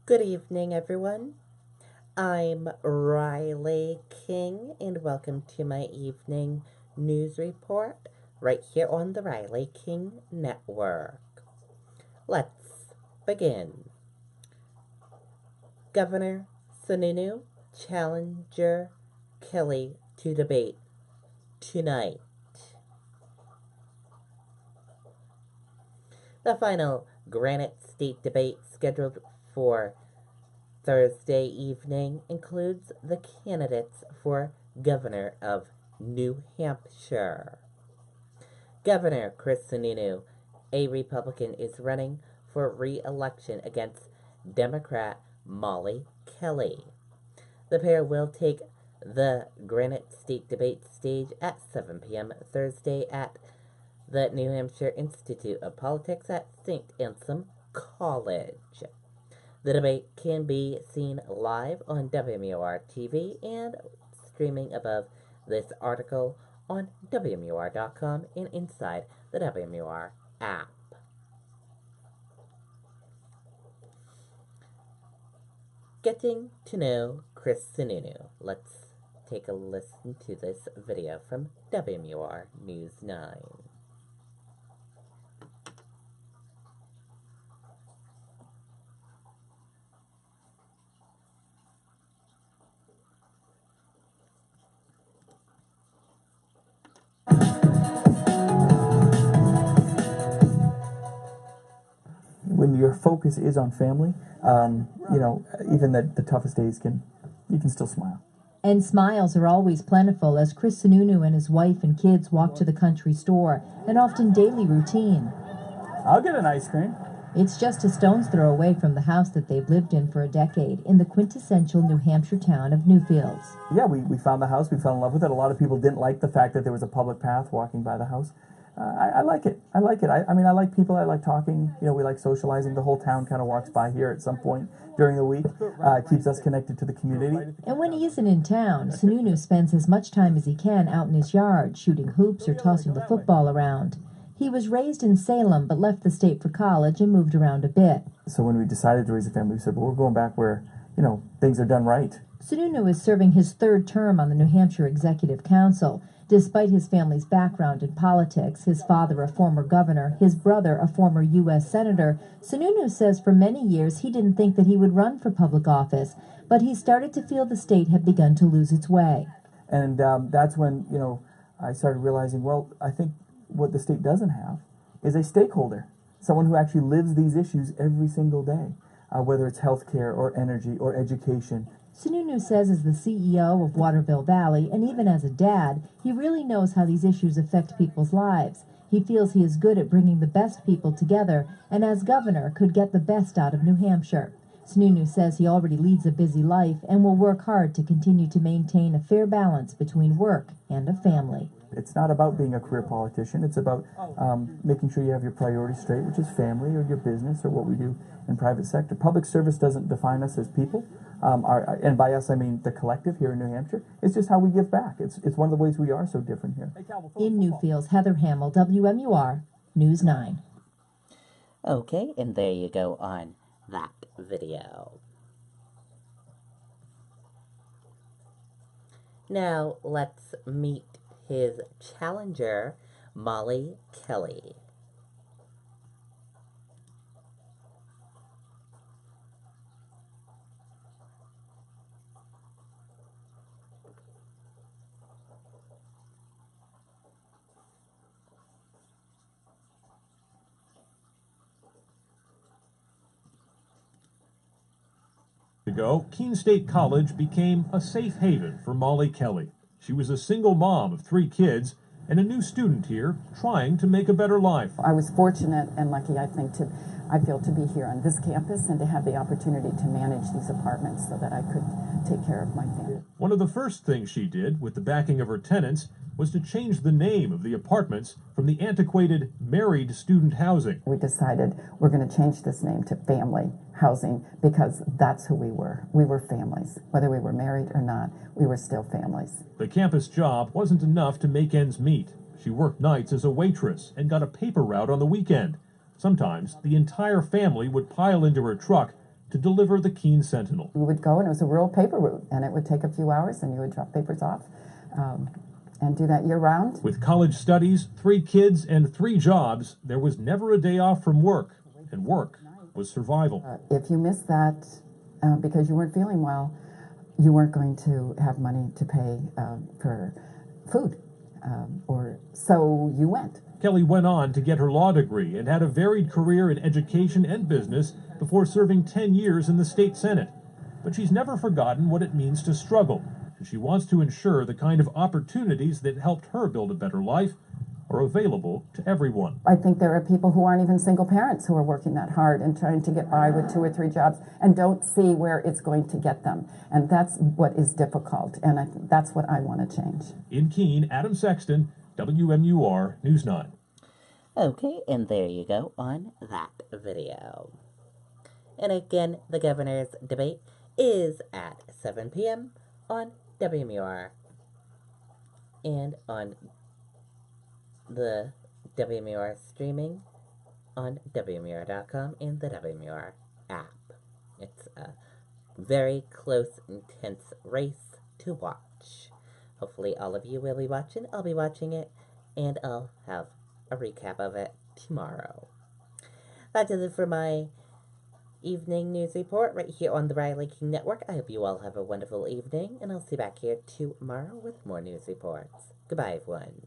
Good evening, everyone. I'm Riley King, and welcome to my evening news report right here on the Riley King Network. Let's begin. Governor Sununu challenger Kelly to debate tonight. The final Granite State debate scheduled for Thursday evening includes the candidates for governor of New Hampshire. Governor Chris Sununu, a Republican, is running for re-election against Democrat Molly Kelly. The pair will take the Granite State debate stage at 7 p.m. Thursday at the New Hampshire Institute of Politics at St. Anselm College. The debate can be seen live on WMUR TV and streaming above this article on WMUR.com and inside the WMUR app. Getting to know Chris Sununu. Let's take a listen to this video from WMUR News 9. When your focus is on family, even the toughest days you can still smile. And smiles are always plentiful as Chris Sununu and his wife and kids walk to the country store, an often daily routine. I'll get an ice cream. It's just a stone's throw away from the house that they've lived in for a decade in the quintessential New Hampshire town of Newfields. Yeah, we found the house. We fell in love with it. A lot of people didn't like the fact that there was a public path walking by the house. I like it. I like it. I like people. I like talking. We like socializing. The whole town kind of walks by here at some point during the week. Keeps us connected to the community. And when he isn't in town, Sununu spends as much time as he can out in his yard, shooting hoops or tossing the football around. He was raised in Salem, but left the state for college and moved around a bit. So when we decided to raise a family, we said, well, we're going back where, things are done right. Sununu is serving his third term on the New Hampshire Executive Council. Despite his family's background in politics, his father a former governor, his brother a former U.S. senator, Sununu says for many years he didn't think that he would run for public office, but he started to feel the state had begun to lose its way. And that's when, I started realizing, well, I think what the state doesn't have is a stakeholder, someone who actually lives these issues every single day, whether it's healthcare or energy or education. Sununu says as the CEO of Waterville Valley, and even as a dad, he really knows how these issues affect people's lives. He feels he is good at bringing the best people together, and as governor could get the best out of New Hampshire. Sununu says he already leads a busy life and will work hard to continue to maintain a fair balance between work and a family. It's not about being a career politician. It's about making sure you have your priorities straight, which is family or your business or what we do in private sector. Public service doesn't define us as people. And by us, I mean the collective here in New Hampshire. It's just how we give back. It's one of the ways we are so different here. In Newfields, Heather Hamill, WMUR, News 9. Okay, and there you go on that video. Now let's meet his challenger, Molly Kelly. Ago, Keene State College became a safe haven for Molly Kelly. She was a single mom of 3 kids and a new student here trying to make a better life. I was fortunate and lucky, I feel, to be here on this campus and to have the opportunity to manage these apartments so that I could take care of my family. One of the first things she did with the backing of her tenants was to change the name of the apartments from the antiquated married student housing. We decided we're going to change this name to family housing because that's who we were. We were families. Whether we were married or not, we were still families. The campus job wasn't enough to make ends meet. She worked nights as a waitress and got a paper route on the weekend. Sometimes the entire family would pile into her truck to deliver the Keene Sentinel. We would go, and it was a rural paper route, and it would take a few hours, and you would drop papers off and do that year-round. With college studies, 3 kids, and 3 jobs, there was never a day off from work, and work was survival. If you missed that because you weren't feeling well, you weren't going to have money to pay for food, or so you went. Kelly went on to get her law degree and had a varied career in education and business before serving 10 years in the state Senate. But she's never forgotten what it means to struggle, and she wants to ensure the kind of opportunities that helped her build a better life are available to everyone. I think there are people who aren't even single parents who are working that hard and trying to get by with 2 or 3 jobs and don't see where it's going to get them. And that's what is difficult, and that's what I want to change. In Keene, Adam Sexton, WMUR News 9. Okay, and there you go on that video. And again, the governor's debate is at 7 p.m. on WMUR and on the WMUR streaming on WMUR.com and the WMUR app. It's a very close, intense race to watch. Hopefully all of you will be watching. I'll be watching it, and I'll have a recap of it tomorrow. That does it for my evening news report right here on the Riley King Network. I hope you all have a wonderful evening, and I'll see you back here tomorrow with more news reports. Goodbye, everyone.